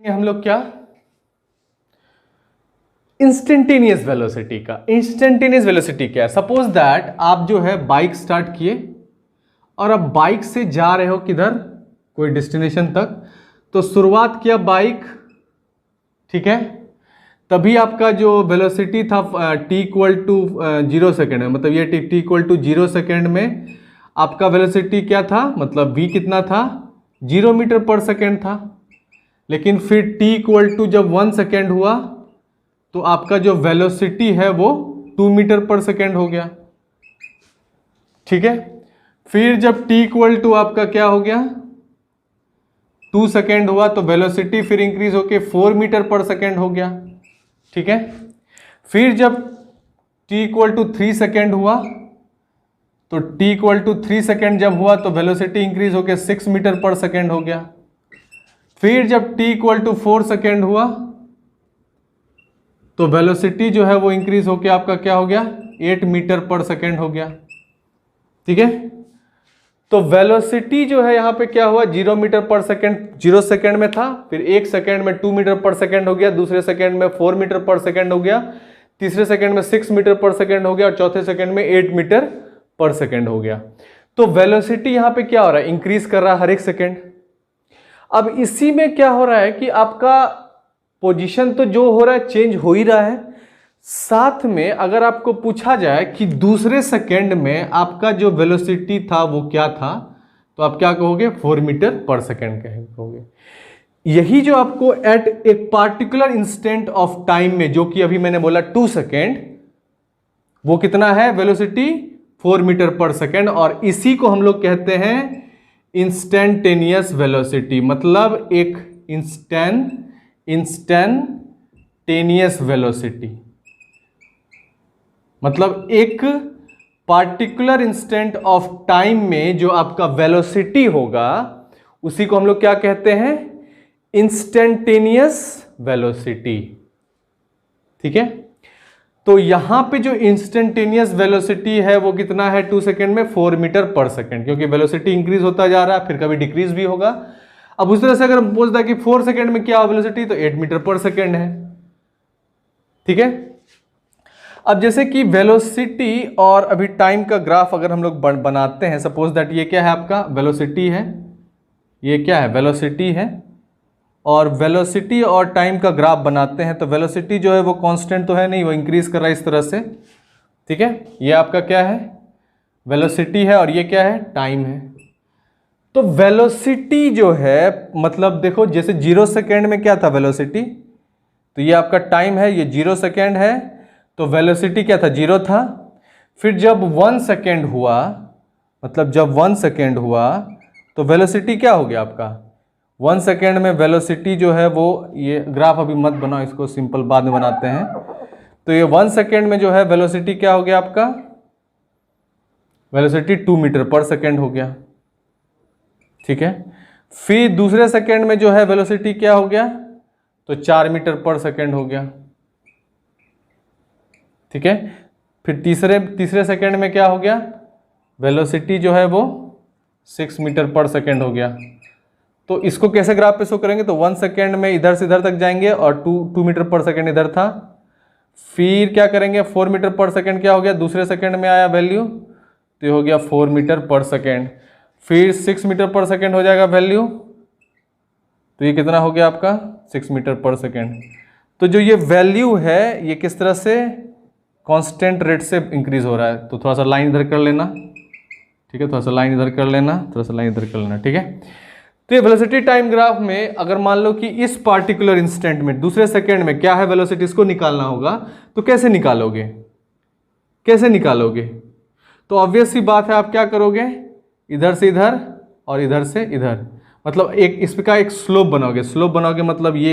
हम लोग क्या इंस्टेंटेनियस वेलोसिटी का। इंस्टेंटेनियस वेलोसिटी क्या है? सपोज दैट आप जो है बाइक स्टार्ट किए और अब बाइक से जा रहे हो किधर, कोई डेस्टिनेशन तक। तो शुरुआत किया बाइक, ठीक है, तभी आपका जो वेलोसिटी था t इक्वल टू 0 सेकेंड में, मतलब ये t इक्वल टू 0 सेकेंड में आपका वेलोसिटी क्या था, मतलब v कितना था, 0 मीटर पर सेकेंड था। लेकिन फिर t इक्वल टू जब 1 सेकेंड हुआ तो आपका जो वेलोसिटी है वो 2 मीटर पर सेकेंड हो गया, ठीक है। फिर जब t इक्वल टू आपका क्या हो गया 2 सेकेंड हुआ तो वेलोसिटी फिर इंक्रीज होके 4 मीटर पर सेकेंड हो गया, ठीक है। फिर जब t इक्वल टू 3 सेकेंड हुआ तो t इक्वल टू 3 सेकेंड जब हुआ तो वेलोसिटी इंक्रीज होके 6 मीटर पर सेकेंड हो गया। फिर जब t इक्वल टू 4 सेकेंड हुआ तो वेलोसिटी जो है वो इंक्रीज होके आपका क्या हो गया 8 मीटर पर सेकेंड हो गया, ठीक है। तो वेलोसिटी जो है यहां पे क्या हुआ 0 मीटर पर सेकेंड 0 सेकेंड में था, फिर 1 सेकेंड में 2 मीटर पर सेकेंड हो गया, दूसरे सेकेंड में 4 मीटर पर सेकेंड हो गया, तीसरे सेकेंड में 6 मीटर पर सेकेंड हो गया और चौथे सेकेंड में 8 मीटर पर सेकेंड हो गया। तो वेलोसिटी यहां पे क्या हो रहा है इंक्रीज कर रहा है हर एक सेकेंड। अब इसी में क्या हो रहा है कि आपका पोजीशन तो जो हो रहा है चेंज हो ही रहा है, साथ में अगर आपको पूछा जाए कि दूसरे सेकेंड में आपका जो वेलोसिटी था वो क्या था तो आप क्या कहोगे 4 मीटर पर सेकेंड कहोगे। यही जो आपको एट एक पार्टिकुलर इंस्टेंट ऑफ टाइम में, जो कि अभी मैंने बोला 2 सेकेंड, वो कितना है वेलोसिटी 4 मीटर पर सेकेंड, और इसी को हम लोग कहते हैं इंस्टेंटेनियस वेलोसिटी। मतलब एक इंस्टेंटेनियस वेलोसिटी मतलब एक पार्टिकुलर इंस्टेंट ऑफ टाइम में जो आपका वेलोसिटी होगा उसी को हम लोग क्या कहते हैं इंस्टेंटेनियस वेलोसिटी, ठीक है। तो यहां पे जो इंस्टेंटेनियस वेलोसिटी है वो कितना है 2 सेकेंड में 4 मीटर पर सेकेंड, क्योंकि वेलोसिटी इंक्रीज होता जा रहा है, फिर कभी डिक्रीज भी होगा। अब उस तरह से अगर हम पूछता कि 4 सेकेंड में क्या वेलोसिटी तो 8 मीटर पर सेकेंड है, ठीक है। अब जैसे कि वेलोसिटी और अभी टाइम का ग्राफ अगर हम लोग बनाते हैं, सपोज दैट ये क्या है आपका वेलोसिटी है, ये क्या है वेलोसिटी है, और वेलोसिटी और टाइम का ग्राफ बनाते हैं तो वेलोसिटी जो है वो कांस्टेंट तो है नहीं, वो इंक्रीज कर रहा है इस तरह से, ठीक है। ये आपका क्या है वेलोसिटी है और ये क्या है टाइम है। तो वेलोसिटी जो है मतलब देखो जैसे 0 सेकेंड में क्या था वेलोसिटी, तो ये आपका टाइम है, ये 0 सेकेंड है, तो वेलोसिटी क्या था 0 था। फिर जब 1 सेकेंड हुआ, मतलब जब 1 सेकेंड हुआ तो वेलोसिटी क्या हो गया आपका 1 सेकेंड में वेलोसिटी जो है वो, ये ग्राफ अभी मत बनाओ, इसको सिंपल बाद में बनाते हैं। तो ये 1 सेकेंड में जो है वेलोसिटी क्या हो गया आपका वेलोसिटी 2 मीटर पर सेकेंड हो गया, ठीक है। फिर दूसरे सेकेंड में जो है वेलोसिटी क्या हो गया तो 4 मीटर पर सेकेंड हो गया, ठीक है। फिर तीसरे सेकेंड में क्या हो गया वेलोसिटी जो है वो 6 मीटर पर सेकेंड हो गया। तो इसको कैसे ग्राफ पे शो करेंगे तो 1 सेकेंड में इधर से इधर तक जाएंगे और 2 मीटर पर सेकेंड इधर था। फिर क्या करेंगे 4 मीटर पर सेकेंड क्या हो गया दूसरे सेकेंड में आया वैल्यू, तो ये हो गया 4 मीटर पर सेकेंड। फिर 6 मीटर पर सेकेंड हो जाएगा वैल्यू, तो ये कितना हो गया आपका 6 मीटर पर सेकेंड। तो जो ये वैल्यू है ये किस तरह से कांस्टेंट रेट से इंक्रीज हो रहा है। तो थोड़ा सा लाइन इधर कर लेना, ठीक है, थोड़ा सा लाइन इधर कर लेना, थोड़ा सा लाइन इधर कर लेना, ठीक है। तो ये वेलोसिटी टाइम ग्राफ में अगर मान लो कि इस पार्टिकुलर इंस्टेंट में दूसरे सेकेंड में क्या है वेलोसिटी, इसको निकालना होगा, तो कैसे निकालोगे, कैसे निकालोगे? तो ऑब्वियस सी बात है आप क्या करोगे इधर से इधर और इधर से इधर, मतलब एक इसका एक स्लोप बनाओगे। स्लोप बनाओगे मतलब ये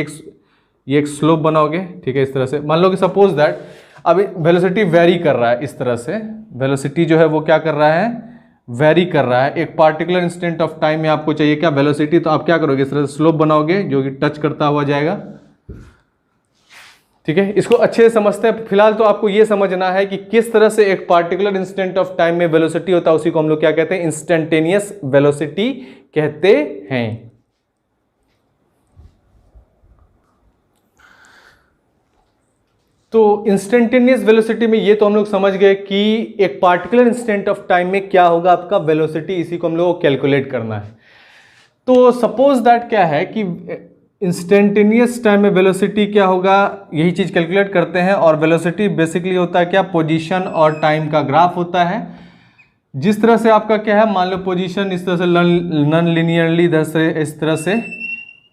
एक स्लोप बनाओगे, ठीक है। इस तरह से मान लो कि सपोज दैट अब वेलोसिटी वेरी कर रहा है, इस तरह से वेलोसिटी जो है वो क्या कर रहा है वेरी कर रहा है। एक पार्टिकुलर इंस्टेंट ऑफ टाइम में आपको चाहिए क्या वेलोसिटी, तो आप क्या करोगे इस तरह से स्लोप बनाओगे जो कि टच करता हुआ जाएगा, ठीक है। इसको अच्छे से समझते हैं। फिलहाल तो आपको ये समझना है कि किस तरह से एक पार्टिकुलर इंस्टेंट ऑफ टाइम में वेलोसिटी होता है, उसी को हम लोग क्या कहते हैं इंस्टेंटेनियस वेलोसिटी कहते हैं। तो इंस्टेंटेनियस वेलोसिटी में ये तो हम लोग समझ गए कि एक पार्टिकुलर इंस्टेंट ऑफ टाइम में क्या होगा आपका वेलोसिटी, इसी को हम लोग को कैलकुलेट करना है। तो सपोज दैट क्या है कि इंस्टेंटेनियस टाइम में वेलोसिटी क्या होगा, यही चीज कैलकुलेट करते हैं। और वेलोसिटी बेसिकली होता है क्या, पोजीशन और टाइम का ग्राफ होता है। जिस तरह से आपका क्या है, मान लो पोजीशन इस तरह से नॉन लीनियरली इधर से इस तरह से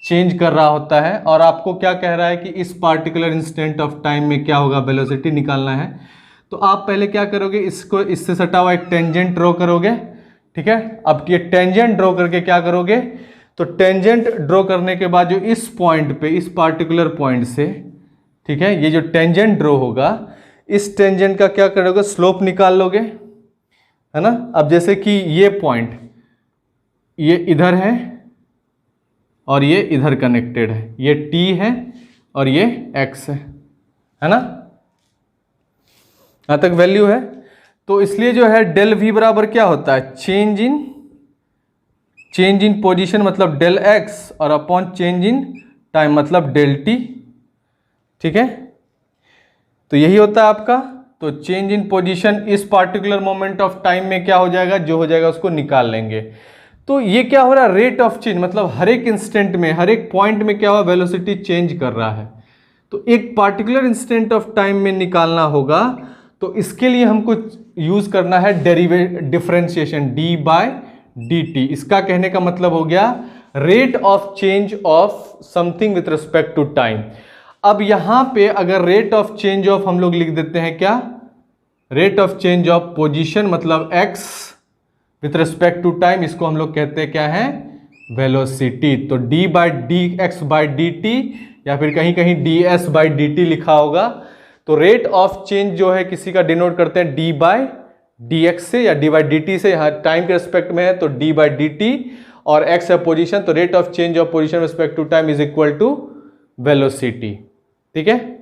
चेंज कर रहा होता है, और आपको क्या कह रहा है कि इस पार्टिकुलर इंस्टेंट ऑफ टाइम में क्या होगा, वेलोसिटी निकालना है। तो आप पहले क्या करोगे, इसको इससे सटा हुआ एक टेंजेंट ड्रॉ करोगे, ठीक है। अब ये टेंजेंट ड्रॉ करके क्या करोगे, तो टेंजेंट ड्रॉ करने के बाद जो इस पॉइंट पे, इस पार्टिकुलर पॉइंट से, ठीक है, ये जो टेंजेंट ड्रॉ होगा, इस टेंजेंट का क्या करोगे, स्लोप निकाल लोगे, है ना। अब जैसे कि ये पॉइंट ये इधर है और ये इधर कनेक्टेड है, ये t है और ये x है ना, यहां तक वैल्यू है। तो इसलिए जो है डेल v बराबर क्या होता है, चेंज इन पोजीशन मतलब डेल x, और अपॉन चेंज इन टाइम मतलब डेल t, ठीक है। तो यही होता है आपका। तो चेंज इन पोजीशन इस पार्टिकुलर मोमेंट ऑफ टाइम में क्या हो जाएगा, जो हो जाएगा उसको निकाल लेंगे। तो ये क्या हो रहा है, रेट ऑफ चेंज, मतलब हर एक इंस्टेंट में, हर एक पॉइंट में क्या हुआ, वेलोसिटी चेंज कर रहा है। तो एक पार्टिकुलर इंस्टेंट ऑफ टाइम में निकालना होगा, तो इसके लिए हमको यूज करना है differentiation d by d t. इसका कहने का मतलब हो गया rate of change of something with respect to time. अब यहां पे अगर रेट ऑफ चेंज ऑफ हम लोग लिख देते हैं क्या, rate of change of position मतलब x with respect to time, इसको हम लोग कहते हैं क्या है, वेलोसिटी। तो d by D x by d T, या फिर कहीं कहीं D S by d T लिखा होगा। तो रेट ऑफ चेंज जो है किसी का डिनोट करते हैं d बाई डी एक्स से या d बाई डी टी से, यहाँ टाइम के रिस्पेक्ट में है तो d बाई डी टी, और x है पोजीशन, तो rate of change of position respect to time is equal to velocity, ठीक है।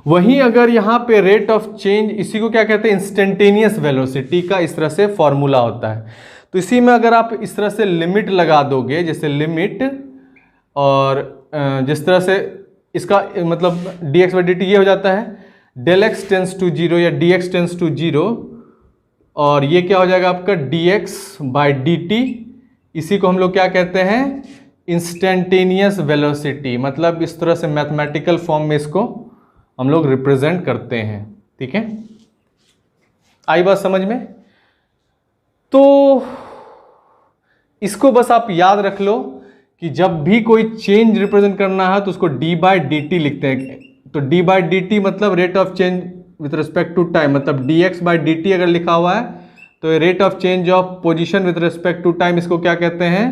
वहीं अगर यहां पे रेट ऑफ चेंज, इसी को क्या कहते हैं, इंस्टेंटेनियस वेलोसिटी का इस तरह से फॉर्मूला होता है। तो इसी में अगर आप इस तरह से लिमिट लगा दोगे, जैसे लिमिट, और जिस तरह से इसका मतलब dx बाई डी टी ये हो जाता है del x tends to zero या dx टेंस टू जीरो, और ये क्या हो जाएगा आपका dx बाई डी टी। इसी को हम लोग क्या कहते हैं, इंस्टेंटेनियस वेलोसिटी। मतलब इस तरह से मैथमेटिकल फॉर्म में इसको हम लोग रिप्रेजेंट करते हैं, ठीक है। आई बात समझ में। तो इसको बस आप याद रख लो कि जब भी कोई चेंज रिप्रेजेंट करना है तो उसको d बाई डी टी लिखते हैं। तो d बाई डी टी मतलब rate of change with respect to time, मतलब dx बाई डी टी अगर लिखा हुआ है तो rate of change of position with respect to time, इसको क्या कहते हैं,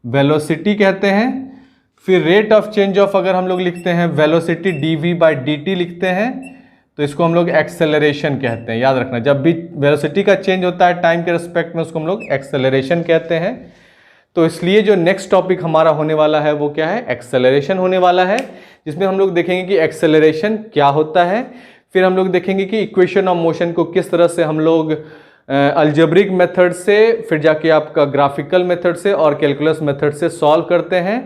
वेलोसिटी कहते हैं। फिर रेट ऑफ चेंज ऑफ अगर हम लोग लिखते हैं velocity dv by d T लिखते हैं, तो इसको हम लोग एक्सेलरेशन कहते हैं। याद रखना, जब भी वेलोसिटी का चेंज होता है टाइम के रिस्पेक्ट में, उसको हम लोग एक्सेलरेशन कहते हैं। तो इसलिए जो नेक्स्ट टॉपिक हमारा होने वाला है वो क्या है, एक्सेलरेशन होने वाला है, जिसमें हम लोग देखेंगे कि एक्सेलरेशन क्या होता है। फिर हम लोग देखेंगे कि इक्वेशन ऑफ मोशन को किस तरह से हम लोग अलजेब्रिक मेथड से, फिर जाके आपका ग्राफिकल मेथड से और कैलकुलस मेथड से सॉल्व करते हैं।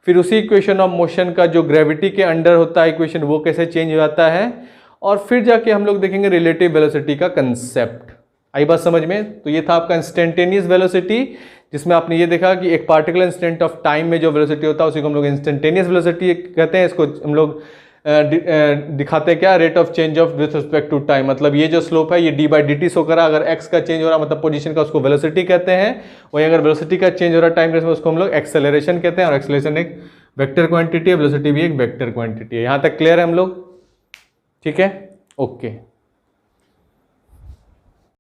फिर उसी इक्वेशन ऑफ मोशन का जो ग्रेविटी के अंडर होता है इक्वेशन, वो कैसे चेंज हो जाता है, और फिर जाके हम लोग देखेंगे रिलेटिव वेलोसिटी का कंसेप्ट। आई बात समझ में। तो ये था आपका इंस्टेंटेनियस वेलोसिटी, जिसमें आपने ये देखा कि एक पार्टिकुलर इंस्टेंट ऑफ टाइम में जो वेलोसिटी होता है उसी को हम लोग इंस्टेंटेनियस वेलोसिटी कहते हैं। इसको हम लोग दिखाते हैं क्या, rate of change of with respect to time. मतलब ये जो स्लोप है ये d by d t show करा, अगर एक्स का चेंज हो रहा मतलब पोजीशन का, उसको वेलोसिटी कहते हैं। वहीं अगर वेलोसिटी का चेंज हो रहा टाइम में, उसको हम लोग एक्सेलरेशन कहते हैं। और एक्सेलरेशन एक वेक्टर क्वांटिटी है, वेलोसिटी भी एक वेक्टर क्वांटिटी है। यहाँ तक क्लियर है हम लोग, ठीक है, ओके।